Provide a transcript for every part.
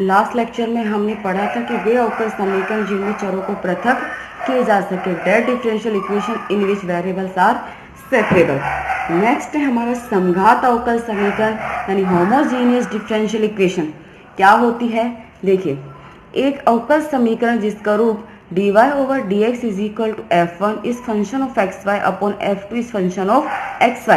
Last lecture में हमने पढ़ा था कि वे अवकल समीकरण जिनमें चरों को पृथक किए जा सके, that differential equation in which variables are separable. Next है हमारा समघात अवकल समीकरण यानी होमोजीनियस डिफरेंशियल इक्वेशन। क्या होती है? देखिए, एक अवकल समीकरण जिसका रूप dy over dx is equal to f1 is function of xy upon f2 is function of xy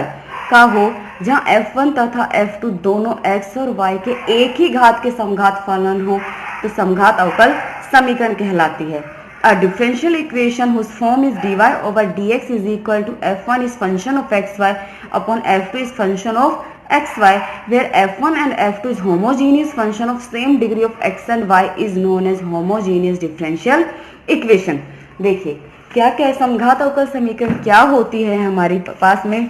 का हो, जहाँ f1 तथा f2 दोनों x और y के एक ही घात के समघात फलन हो, तो समघात अवकल समीकरण कहलाती है। A differential equation whose form is dy over dx is equal to f1 is function of xy upon f2 is function of xy, where f1 and f2 is homogeneous function of same degree of x and y is known as homogeneous differential equation। देखिए क्या क्या समघात अवकल समीकरण क्या होती है हमारे पास में,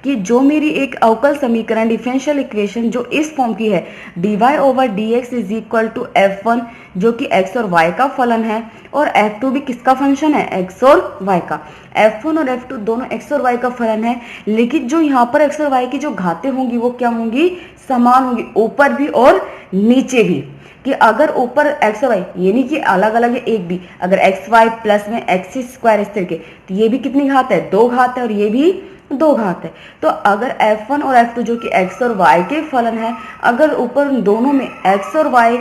कि जो मेरी एक अवकल समीकरण डिफरेंशियल इक्वेशन जो इस फॉर्म की है dy over dx is equal to f1 जो कि x और y का फलन है, और f2 भी किसका फंक्शन है? x और y का। f1 और f2 दोनों x और y का फलन है, लेकिन जो यहाँ पर x और y की जो घातें होंगी वो क्या होंगी? समान होंगी, ऊपर भी और नीचे भी। कि अगर ऊपर x और y यानी कि अलग अलग है एक भी, अगर एक्स वाई प्लस में एक्स स्क्वायर इस तरह के, तो ये भी कितनी घात है? 2 घात है, और ये भी 2 घात है। तो अगर f1 और f2 जो कि x और y के फलन है, अगर ऊपर दोनों में x और y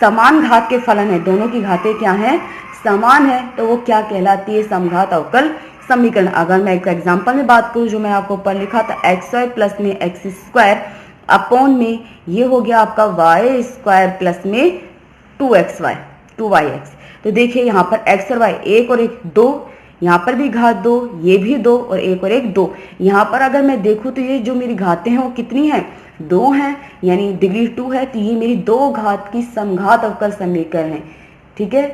समान घात के फलन है, दोनों की घातें क्या हैं? समान है, तो वो क्या कहलाती है? समघात अवकल समीकरण। अगर मैं एक एग्जांपल में बात करूं जो मैं आपको ऊपर लिखा था, एक्स वाई प्लस में एक्स स्क्वायर अपॉन में ये हो गया आपका वाई स्क्वायर प्लस में 2xy, तो देखिए यहाँ पर x और y एक और एक 2, यहाँ पर भी घात 2, ये भी 2 और एक और एक 2। यहाँ पर अगर मैं देखूँ तो ये जो मेरी घातें हैं वो कितनी हैं? 2 हैं, यानी डिग्री 2 है, तो ये मेरी 2 घात की समघात अवकल समीकरण है। ठीक है,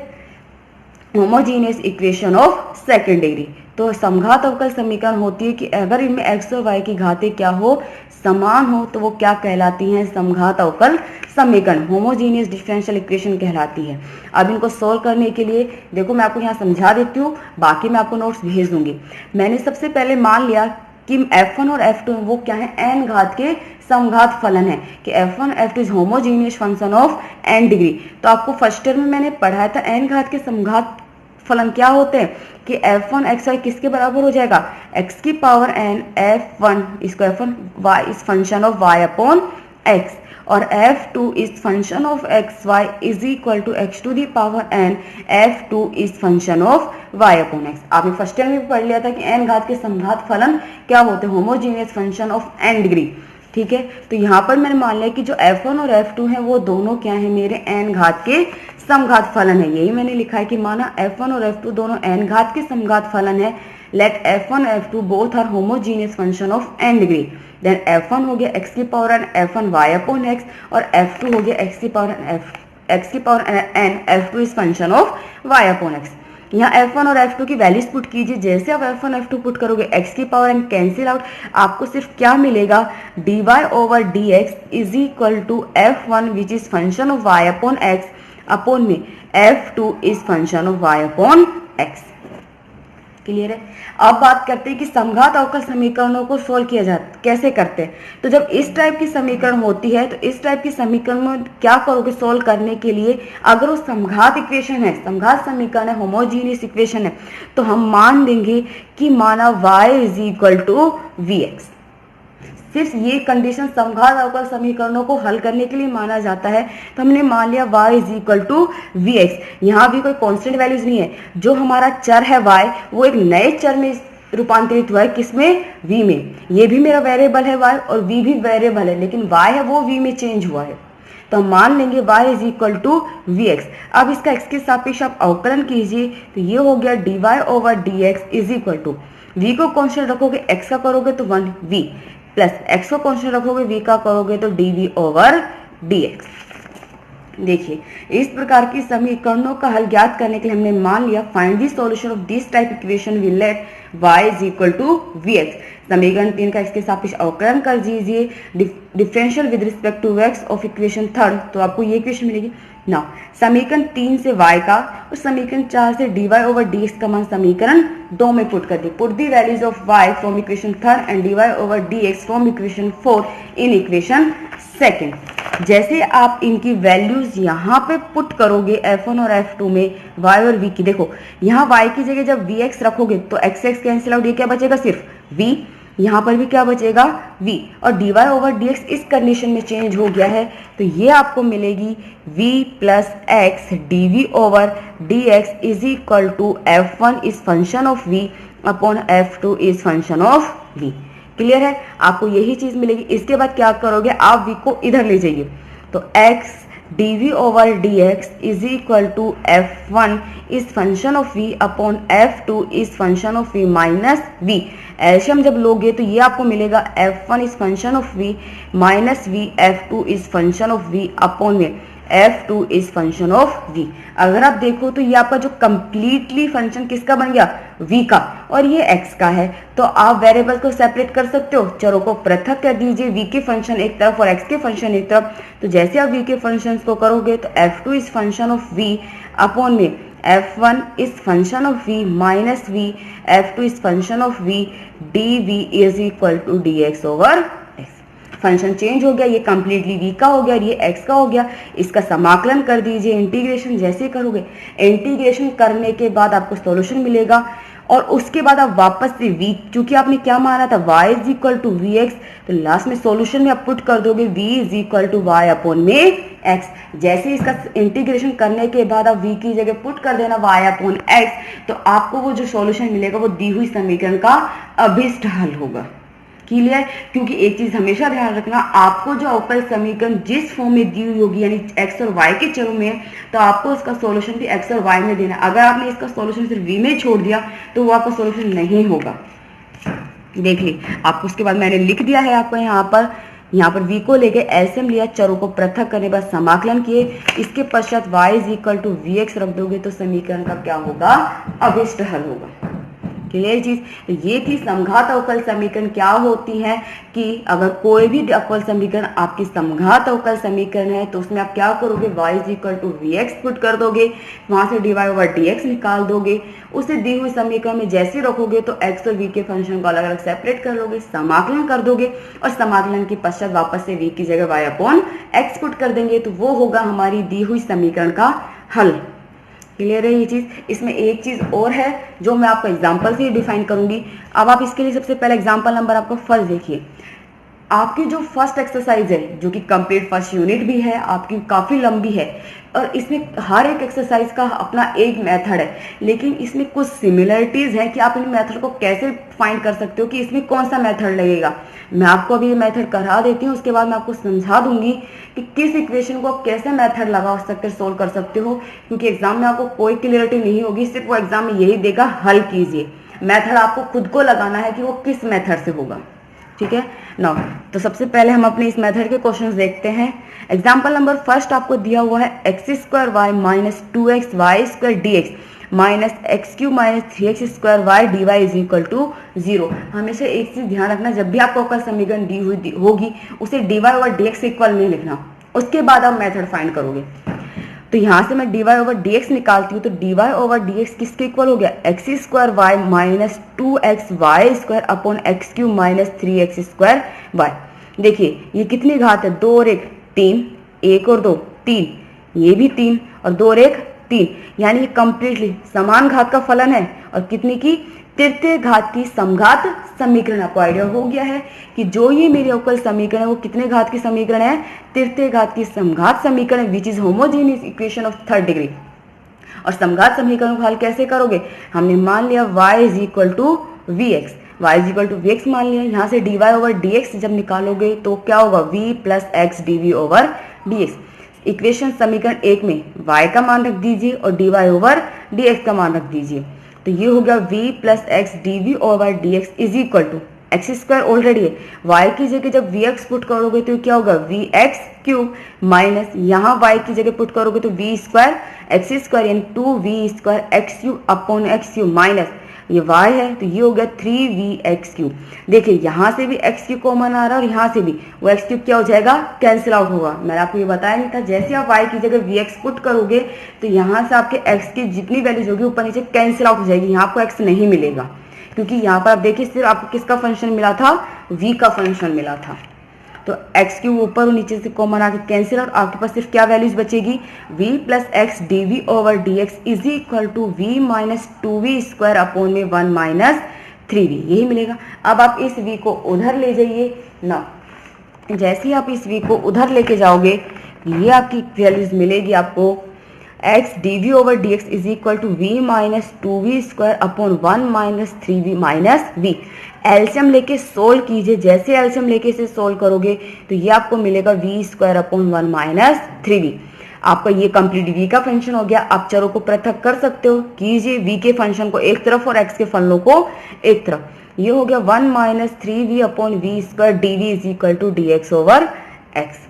homogeneous equation of second degree. तो समघात अवकल समीकरण होती है कि अगर इनमें x और y की घातें क्या हो? समान हो, तो वो क्या कहलाती हैं? समघात अवकल समीकरण, होमोजीनियस डिफरेंशियल इक्वेशन कहलाती है। अब इनको सोल्व करने के लिए देखो मैं आपको यहाँ समझा देती हूँ, बाकी मैं आपको नोट्स भेज दूंगी। मैंने सबसे पहले मान लिया कि f1 और f2 वो क्या है? n घात के समघात फलन है, कि f1 f2 is homogeneous function of n degree. तो आपको फर्स्ट टर्म में मैंने पढ़ाया था n घात के समघात फलन क्या होते हैं, कि f1 xy किसके बराबर हो जाएगा? x की पावर n f1 इसको f1 y is function of y upon x, और f2 is function of xy is equal to x to the power n f2 is function of y upon x। आपने first time में पढ़ लिया था कि n घात के समघात फलन क्या होते हैं? Homogeneous function of n degree. ठीक है, तो यहाँ पर मैंने मान लिया कि जो f1 और f2 हैं वो दोनों क्या है? मेरे n घात के समघात फलन है। यही मैंने लिखा है कि माना f1 और f2 दोनों n घात के समघात फलन है। Let f1 f2 both are homogeneous function of n degree. Then f1 हो गया x की power n f1 y upon x, और f2 हो गया x की power n f2 is function of y upon x। यहाँ f1 और f2 की वैल्यूज पुट कीजिए। जैसे आप f1 f2 पुट करोगे x की पावर n कैंसिल आउट, आपको सिर्फ क्या मिलेगा? dy over dx is equal to f1 which is function of y upon x upon में f2 is function of y upon x। Clear है? अब बात करते हैं कि समघात अवकल समीकरणों को सोल्व किया जाता कैसे करते हैं। तो जब इस टाइप की समीकरण होती है तो इस टाइप की समीकरण में क्या करोगे सोल्व करने के लिए? अगर वो समघात इक्वेशन है, समघात समीकरण है, होमोजीनियस इक्वेशन है, तो हम मान देंगे कि माना y is equal to vx। सिर्फ ये कंडीशन समघात अवकल समीकरणों को हल करने के लिए माना जाता है। तो हमने मान लिया y is equal to vx। यहाँ भी कोई कांस्टेंट वैल्यूज नहीं है, जो हमारा चर है y वो एक नए चर में रूपांतरित हुआ है, किसमें? v में। ये भी मेरा वेरिएबल है y, और v भी वेरिएबल है, लेकिन y है वो v में चेंज हुआ है। तो हम मान लेंगे y is equal to vx। अब इसका x के सापेक्ष आप अवकलन कीजिए, तो ये हो गया dy over dx is equal to v को कांस्टेंट रखोगे x का करोगे तो 1v, प्लस x को कांस्टेंट रखोगे v का करोगे तो dv ओवर dx। देखिए इस प्रकार की समीकरणों का हल ज्ञात करने के लिए हमने मान लिया find the solution of this type equation will let y is equal to vx। समीकरण 3 का x के सापेक्ष अवकलन कर दीजिए differential with respect to x of equation 3, तो आपको ये इक्वेशन मिलेगी। नाउ समीकरण 3 से y का और समीकरण 4 से dy ओवर dx का मान समीकरण 2 में पुट कर दिए। Put the values of y from equation 3 and dy over dx from equation 4 in equation 2। जैसे आप इनकी वैल्यूज यहाँ पे पुट करोगे F1 और F2 में y और v की, देखो यहाँ y की जगह जब vx रखोगे तो x x कैंसिल आउट, ये क्या बचेगा सिर्फ v, यहाँ पर भी क्या बचेगा v, और dy ओवर dx इस कंडीशन में चेंज हो गया है तो ये आपको मिलेगी v plus x dv over dx is equal to F1 is function of v upon F2 is function of v। Clear है, आपको यही चीज मिलेगी। इसके बाद क्या करोगे, आप v को इधर ले जाइए तो x dv over dx is equal to F1 is function of v upon F2 is function of v minus v। LCM जब लोगे तो ये आपको मिलेगा F1 is function of v minus v, F2 is function of v upon में F2 is function of v। अगर आप देखो तो ये आपका जो कंप्लीटली फंक्शन किसका बन गया, v का, और ये x का है। तो आप वेरिएबल को सेपरेट कर सकते हो, चरों को पृथक कर दीजिए, v के फंक्शन एक तरफ और x के फंक्शन एक तरफ। तो जैसे आप v के फंक्शंस को करोगे तो F2 is function of v upon में F1 is function of v minus v, F2 is function of v, dv is equal to dx over x। Function change हो गया, ये कंप्लीटली v का हो गया और ये x का हो गया। इसका समाकलन कर दीजिए, इंटीग्रेशन जैसे करोगे, इंटीग्रेशन करने के बाद आपको सॉल्यूशन मिलेगा और उसके बाद आप वापस से v, क्योंकि आपने क्या माना था y is equal to v x, तो लास्ट में सॉल्यूशन में आप पुट कर दोगे v is equal to y upon में x। जैसे इसका इंटीग्रेशन करने के बाद आप v की जगह पुट कर देना y अपॉन x, तो आपको वो जो सॉल्यूशन मिलेगा वो दी हुई समीकरण का अभिष्ट हल होगा। क्लियर, क्योंकि एक चीज हमेशा ध्यान रखना, आपको जो अवकल समीकरण जिस फॉर्म में दी हुई होगी यानी x और y के चरों में, तो आपको उसका सॉल्यूशन भी x और y में देना। अगर आपने इसका सॉल्यूशन सिर्फ v में छोड़ दिया तो वो आपका सॉल्यूशन नहीं होगा। देख ली आपको, उसके बाद मैंने लिख दिया है आपको यहाँ पर v को लेके एलसीएम लिया, चरों को पृथक करने बाद समाकलन किए, इसके पश्चात y is equal to v x रख दोगे तो समीकरण का क्या होगा, अभिष्ट हल होगा। क्लियर चीज, तो ये थी समघात अवकल समीकरण क्या होती है कि अगर कोई भी अवकल समीकरण आपकी समघात अवकल समीकरण है तो उसमें आप क्या करोगे, y is equal to v x put कर दोगे, वहां से dy ओवर dx निकाल दोगे, उसे दी हुई समीकरण में जैसे रखोगे तो x और v के फंक्शन को अलग अलग सेपरेट कर लोगे, समाकलन कर दोगे और समाकलन के पश्चात वापस से v की जगह y अपॉन x पुट कर देंगे, तो वो होगा हमारी दी हुई समीकरण का हल। क्लियर है ये चीज। इसमें एक चीज और है जो मैं आपको एग्जांपल से डिफाइन करूंगी। अब आप इसके लिए सबसे पहले एग्जांपल नंबर आपको फर्स्ट देखिए। आपकी जो फर्स्ट एक्सरसाइज है, जो कि कंप्लीट फर्स्ट यूनिट भी है, आपकी काफी लंबी है और इसमें हर एक एक्सरसाइज का अपना एक मेथड है, लेकिन इसमें कुछ सिमिलरिटीज है कि आप इन मेथड को कैसे फाइंड कर सकते हो कि इसमें कौन सा मेथड लगेगा। मैं आपको अभी ये मेथड करा देती हूँ, उसके बाद मैं आपको समझा दूंगी कि किस इक्वेशन को आप कैसे मेथड लगा सकते सोल्व कर सकते हो, क्योंकि एग्जाम में आपको कोई क्लियरिटी नहीं होगी, सिर्फ वो एग्जाम में यही देगा हल कीजिए। मेथड आपको खुद को लगाना है कि वो किस मेथड से होगा। ठीक है ना, तो सबसे पहले हम अपने इस मेथड के क्वेश्चंस देखते हैं। एग्जांपल नंबर फर्स्ट आपको दिया हुआ है x square y minus 2x y square d x minus x cube minus 3x square y d y is equal to 0। हमेशा एक चीज ध्यान रखना, जब भी आपको अवकल समीकरण दी हुई होगी उसे d y over d x equal नहीं लिखना, उसके बाद आप मेथड फाइंड करोगे। तो यहाँ से मैं d y over d x निकालती हूँ, तो d y over d x किसके इक्वल हो गया, x square y minus 2x y square upon x cube minus 3x square y. देखिए ये कितनी घात है, 2 और 1 3, 1 और 2 3, ये भी 3 और 2 और 1 3, यानी ये कंप्लीटली समान घात का फलन है और कितनी की, तृतीय घात की समघात समीकरण। आपको आइडिया हो गया है कि जो ये मेरे अवकल समीकरण है वो कितने घात की समीकरण है, तृतीय घात की समघात समीकरण, which is homogeneous equation of third degree. और समघात समीकरण को हल कैसे करोगे, हमने मान लिया y is equal to v x, y is equal to v x मान लिया। यहाँ से d y over d x जब निकालोगे तो क्या होगा, v plus x d v over d x. Equation समीकरण 1 में y का मान रख दीजिए और d y over d x का मान रख दीजिए, तो ये हो गया v plus x d v over d x is equal to x square already है, y की जगह जब वी एक्स पुट करोगे तो क्या होगा, वी एक्स क्यूब माइनस यहाँ y की जगह पुट करोगे तो वी स्क्वायर एक्स स्क्वायर यानी 2v square x cube upon x cube minus ये y है तो ये हो गया 3v एक्स क्यूब। देखिए यहाँ से भी एक्स क्यूब कॉमन आ रहा है और यहाँ से भी वो एक्स क्यूब क्या हो जाएगा, कैंसिल आउट होगा। मैंने आपको ये बताया नहीं था, जैसे आप y की जगह वी एक्स पुट करोगे तो यहाँ से आपके x की जितनी वैल्यूज होगी ऊपर नीचे कैंसिल आउट हो जाएगी, यहाँ आपको x नहीं मिलेगा, क्योंकि यहाँ पर आप देखिए सिर्फ आपको किसका फंक्शन मिला था, v का फंक्शन मिला था। तो एक्स क्यूब ऊपर और नीचे से कॉमन आके कैंसिल और आपके पास सिर्फ क्या वैल्यूज बचेगी, v plus x d v over d x is equal to v minus 2v square upon में 1 माइनस 3v, यही मिलेगा। अब आप इस v को उधर ले जाइए ना, जैसे ही आप इस v को उधर लेके जाओगे ये आपकी वैल्यूज मिलेगी आपको x d v over d x is equal to v minus 2v square upon 1 minus 3v minus v। LCM लेके सोल्व कीजिए, जैसे एलसीएम लेके इसे सोल्व करोगे तो ये आपको मिलेगा v square upon 1 minus 3v। आपका ये कंप्लीट v का फंक्शन हो गया। आप चरों को पृथक कर सकते हो, कीजिए v के फंक्शन को एक तरफ और x के फलनों को एक तरफ। ये हो गया 1 minus 3v upon v square d v is equal to d x over x.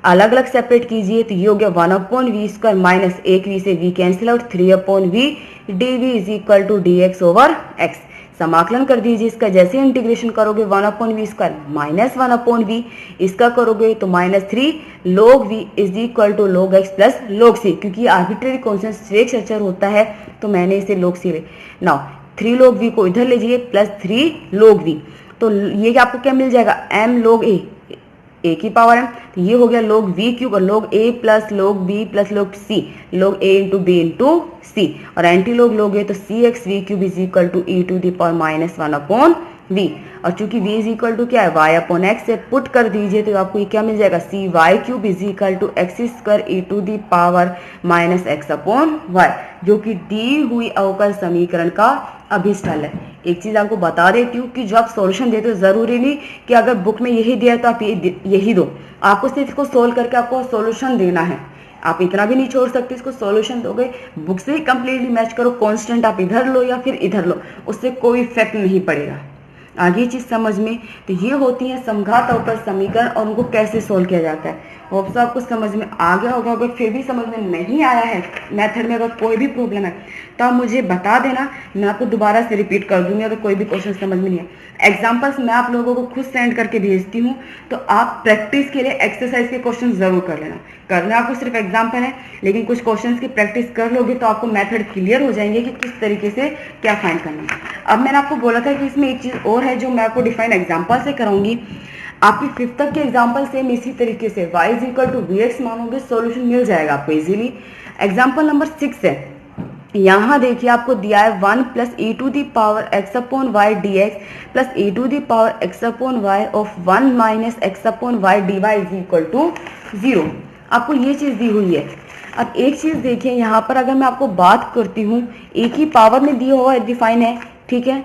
अलग अलग सेपरेट कीजिए तो ये हो गया 1 upon v square minus 1v से v cancel out 3 upon v d v is equal to d x over x. समाकलन कर दीजिए इसका, जैसे इंटीग्रेशन करोगे 1 upon v square minus 1 upon v, इसका करोगे तो minus 3 log v is equal to log x plus log c, क्योंकि आर्बिट्रेरी कॉन्स्टेंट स्वेग अचर होता है तो मैंने इसे log c ले। नाउ 3 log v को इधर ले जाइए प्लस 3 log v, तो ये आपको क्या मिल जाएगा m log a की पावर है, तो ये हो गया log v क्यूब और log a plus log b plus log c, log a into b into c, और एंटी log लोगे तो c x v cube is equal to e to the power minus 1 upon v, और चूंकि v is equal to क्या है y upon x से put कर दीजिए तो आपको ये क्या मिल जाएगा c y क्यूब is equal to x square e to the power minus x upon y, जो कि दी हुई अवकल समीकरण का अभिष्ट हल है। एक चीज आपको बता देती हूँ कि जो आप सॉल्यूशन देते हो जरूरी नहीं कि अगर बुक में यही दिया है तो आप यही दो, आपको सिर्फ इसको सोल्व करके आपको सॉल्यूशन देना है। आप इतना भी नहीं छोड़ सकते, इसको सॉल्यूशन दोगे बुक से ही कंप्लीटली मैच करो, कांस्टेंट आप इधर लो या फिर इधर लो, उससे कोई इफेक्ट नहीं पड़ेगा। आगे चीज समझ में, तो ये होती है समघात अवकल समीकरण और उनको कैसे सोल्व किया जाता है। होप सो आपको समझ में आ गया होगा। अगर फिर भी समझ में नहीं आया है मेथड में, अगर कोई भी प्रॉब्लम है तो आप मुझे बता देना, मैं आपको दोबारा से रिपीट कर दूंगी अगर कोई भी क्वेश्चन समझ में नहीं है। एग्जाम्पल्स मैं आप लोगों को खुद सेंड करके भेजती हूँ, तो आप प्रैक्टिस के लिए एक्सरसाइज के क्वेश्चन जरूर कर लेना। करना आपको सिर्फ एग्जाम्पल है, लेकिन कुछ क्वेश्चंस की प्रैक्टिस कर लोगे तो आपको मेथड क्लियर हो जाएंगे कि किस तरीके से क्या फाइंड करना है। अब मैंने आपको बोला था कि इसमें एक चीज और है जो मैं आपको डिफाइन एग्जाम्पल से कराऊंगी। आपकी 5th तक के एग्जाम्पल सेम इसी तरीके से y is equal to v x मानोगे, सोल्यूशन मिल जाएगा आपको इजीली। एग्जाम्पल नंबर 6 है, यहाँ देखिए आपको दिया है 1 plus e to the power x upon y d x plus e to the power x upon y of 1 minus x upon y d y is equal to 0। आपको ये चीज दी हुई है। अब एक चीज देखिए यहाँ पर, अगर मैं आपको बात करती हूँ e की पावर में दिया हुआ डिफाइन है, ठीक है,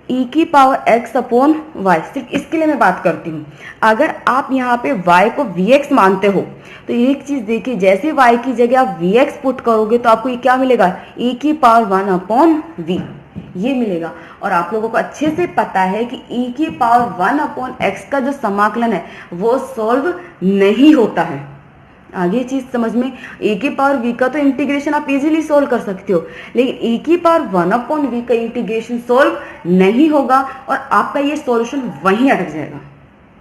e की पावर x अपॉन वाई, सिर्फ इसके लिए मैं बात करती हूँ। अगर आप यहाँ पे y को vx मानते हो तो एक चीज देखिए, जैसे y की जगह आप vx पुट करोगे तो आपको ये क्या मिलेगा, e की पावर 1 अपॉन v, ये मिलेगा। और आप लोगों को अच्छे से पता है कि e की पावर 1 अपॉन x का जो समाकलन है वो सॉल्व नहीं होता है। आगे चीज समझ में, e की पावर v का तो इंटीग्रेशन आप इजीली सोल्व कर सकते हो, लेकिन e की पावर 1 अपॉन v का इंटीग्रेशन सोल्व नहीं होगा और आपका ये सॉल्यूशन वहीं अटक जाएगा।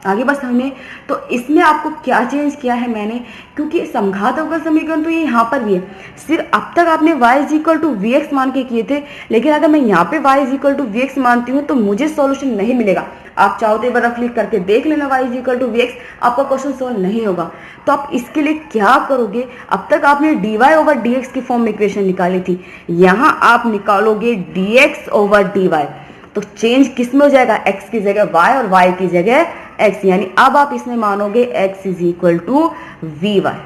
आगे बस हमें तो इसमें आपको क्या चेंज किया है मैंने, क्योंकि समघात अवकल समीकरण तो ये यहाँ पर भी है, सिर्फ अब तक आपने y is equal to v x मान के किए थे, लेकिन अगर मैं यहाँ पे y is equal to v x मानती हूँ तो मुझे सॉल्यूशन नहीं मिलेगा। आप चाहो तो एक बार रफ लिख करके देख लेना y is equal to v x, आपका क्वेश्चन सोल्व नहीं होगा। तो आप इसके लिए क्या करोगे, अब तक आपने dy ओवर dx की फॉर्म में इक्वेशन निकाली थी, यहाँ आप निकालोगे dx ओवर dy, तो चेंज किस में हो जाएगा, x की जगह y और y की जगह x, यानी अब आप इसमें मानोगे x is equal to v y.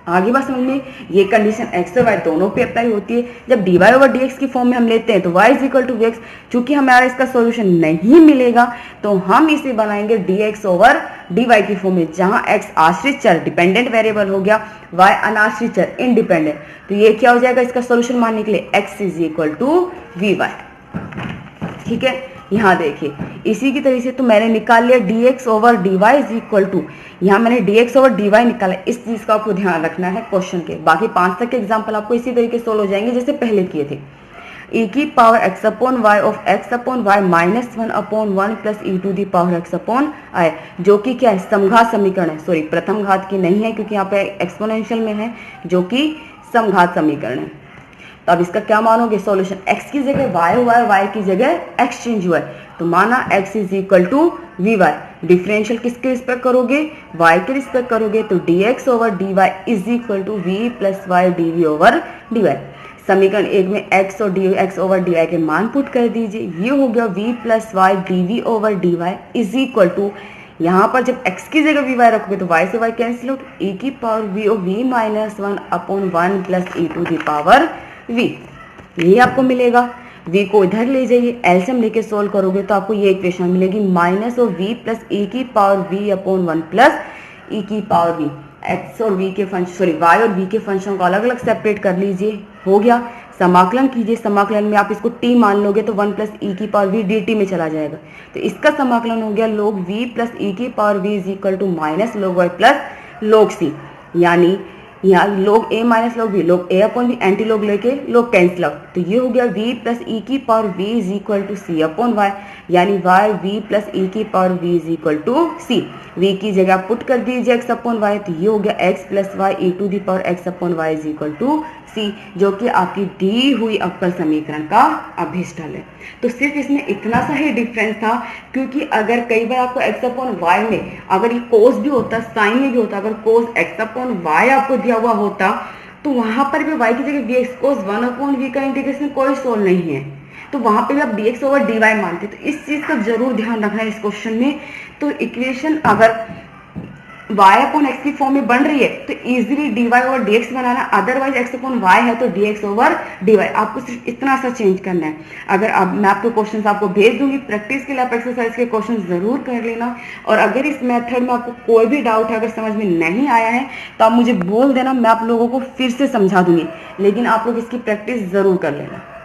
आगे बात समझ में, ये कंडीशन x और y दोनों पे अप्लाई होती है। जब dy ओवर dx की फॉर्म में हम लेते हैं तो y is equal to v x, चूंकि हमारा इसका सॉल्यूशन नहीं मिलेगा तो हम इसे बनाएंगे dx ओवर dy की फॉर्म में, जहां x आश्रित चर डिपेंडेंट वेरिएबल हो गया, y अनाश्रित चर इंडिपेंडेंट, तो ये क्या हो जाएगा इसका सॉल्यूशन मानने के लिए x is equal to v y. ठीक है, यहाँ देखिए इसी की तरह से तो मैंने निकाल लिया dx over dy is equal to, यहाँ मैंने dx ओवर dy निकाला। इस चीज का आपको ध्यान रखना है क्वेश्चन के। बाकी 5 तक के एग्जाम्पल आपको इसी तरीके सोल्व हो जाएंगे जैसे पहले किए थे। e की power x upon y of x upon y minus 1 upon 1 plus e to the power x upon y, जो कि क्या है, समघात समीकरण है। सॉरी, प्रथम घात की नहीं है क्योंकि यहाँ पे एक्सपोनेंशियल में है, जो कि समघात समीकरण है। तो अब इसका क्या मानोगे सॉल्यूशन, x की जगह y हुआ है, y की जगह x चेंज हुआ है, तो माना x is equal to v y. Differential किसके रिस्पेक्ट करोगे, y के रिस्पेक्ट करोगे, तो dx over dy is equal to v plus y dv over dy। समीकरण एक में x और dx ओवर dy के मान पुट कर दीजिए, ये हो गया v plus y dv over dy is equal to, यहाँ पर जब x की जगह वी वाई रखोगे तो y से y कैंसिल आउट, e की पावर v और v minus 1 upon 1 plus e to the power v, यही आपको मिलेगा। v को इधर ले जाइए, एलसीएम लेके सोल्व करोगे तो आपको ये इक्वेशन मिलेगी, minus of v plus e की power v upon 1 plus e की पावर v। x और v के फंक्शन सॉरी y और v के फंक्शन को अलग अलग सेपरेट कर लीजिए, हो गया। समाकलन कीजिए, समाकलन में आप इसको t मान लोगे तो 1 प्लस ई की पावर v dt में चला जाएगा, तो इसका समाकलन हो गया log v प्लस ई की power v is equal to minus log y plus log c, यानी यहाँ log a minus log v, log a upon v anti log लेके log कैंसिल आउट, तो ये हो गया v प्लस ई की power v is equal to c upon y, यानी y v plus e की power v is equal to c। v की जगह पुट कर दीजिए x अपॉन y, तो ये हो गया x plus y e to the power x upon y is equal to c, जो कि आपकी दी हुई अवकल समीकरण का अभिष्ट हल है। तो सिर्फ इसमें इतना सा ही डिफरेंस था, क्योंकि अगर कई बार आपको x अपॉन y में अगर ये कोस भी होता, साइन में भी होता, अगर कोस x अपॉन y आपको दिया हुआ होता तो वहां पर भी y की जगह dx कोस 1 अपॉन v का इंटीग्रेशन कोई सोल्व नहीं है, तो वहां पे भी आप dx ओवर dy मानते, तो इस चीज का जरूर ध्यान रखना है इस क्वेश्चन में। तो इक्वेशन अगर y अपॉन एक्स की फॉर्म में बन रही है तो इजीली dy ओवर dx बनाना, अदरवाइज x अपॉन y है तो dx ओवर dy, आपको सिर्फ इतना सा चेंज करना है। अगर आप मैं आपको क्वेश्चंस आपको भेज दूंगी, प्रैक्टिस के लिए आप एक्सरसाइज के क्वेश्चन जरूर कर लेना, और अगर इस मेथड में आपको कोई भी डाउट है, अगर समझ में नहीं आया है तो आप मुझे बोल देना, मैं आप लोगों को फिर से समझा दूंगी, लेकिन आप लोग इसकी प्रैक्टिस जरूर कर लेना।